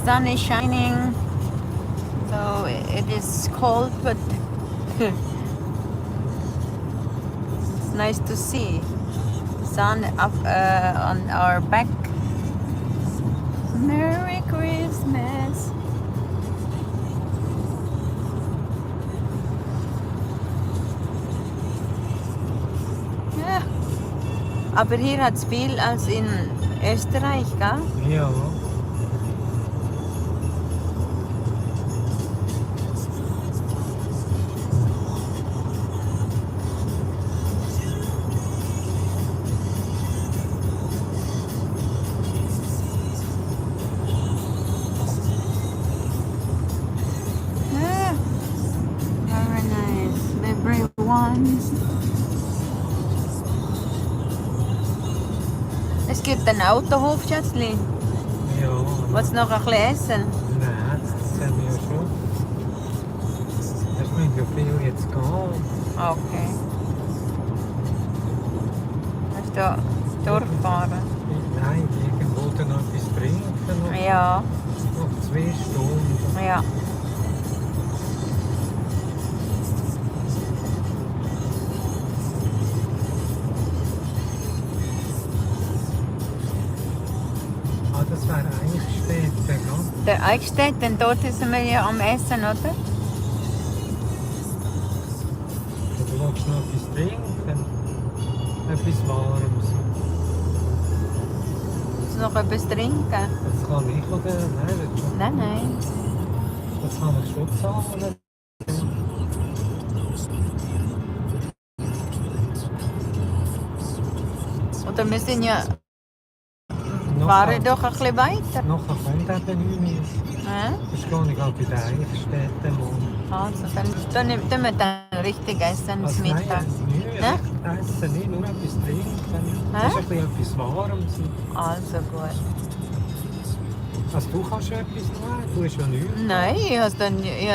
sun is shining, so it is cold, but it's nice to see the sun up on our back. Merry Christmas. Ja. Aber hier hat es viel als in Österreich, gell? Ja. Very nice. Everyone's. Es gibt einen Autohof, Schätzli. Ja. Willst du noch ein bisschen essen? Nein, das haben wir ja schon. Das müssen ja viel jetzt gehen. Okay. Willst du durchfahren? Nein, irgendwo dann noch etwas trinken. Noch, Ja, noch 2 Stunden. ja. Ah, das wäre eigentlich später, gell? Der Eichstätt, denn dort sind wir ja am Essen, oder? Du willst noch etwas trinken? Etwas Warmes. Willst du noch etwas trinken? Das kann ich, oder? Nein, das schon. Nein. Das kann ich schon zahlen. Oder wir sind ja... Noch Fahren doch ein bisschen weiter. Noch kommt eben nicht mehr. Das ist gar nicht bei den Eichstätten. Also, dann nehmen wir dann richtig essen Also, zum Mittag. Nein, essen nicht, nur etwas trinken. Das ist ein bisschen etwas Warmes. Also gut. Also du kannst ja etwas noch, du hast ja nichts. Nein, ich habe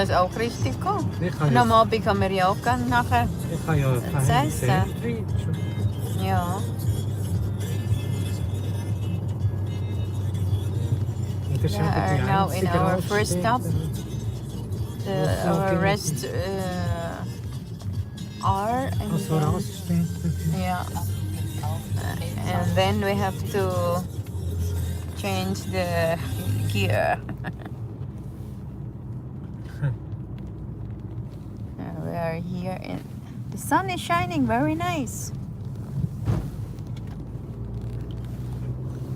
es auch richtig gehabt. Ich Und am Abend haben wir ja auch gerne nachher. Ich habe ja Das kein Essen. Sandwich. Ja. Das ist We eben are die now in einzige our first stop. Raststätte. Our rest R and Also then, Raststätte. yeah. And then we have to change the gear. We are here and the sun is shining, very nice.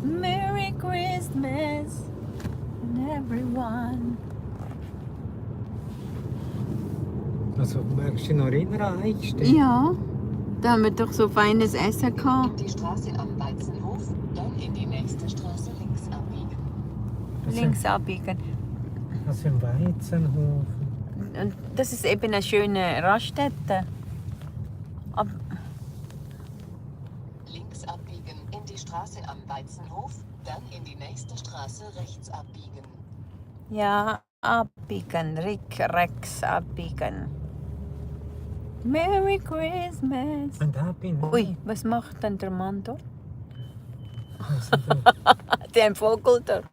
Merry Christmas and everyone. Also magst du dich noch erinnern an Eichstätt? Ja, da haben wir doch so feines Essen gehabt. Die Straße am Weizenhof, dann in die nächste Straße links abbiegen. Links abbiegen. Also im Weizenhof. Und das ist eben eine schöne Raststätte. Links abbiegen in die Straße am Weizenhof, dann in die nächste Straße rechts abbiegen. Ja, abbiegen, rechts abbiegen. Merry Christmas. Und da bin ich. Ui, was macht denn der Mann dort? Also, du- Der Vogel dort.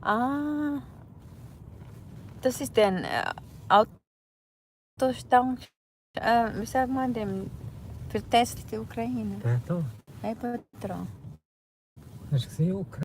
Ah, das ist ein Autostand, wie sagt man dem, für Test der Ukraine. Der da. Eben dran. Hast du gesehen, Ukraine?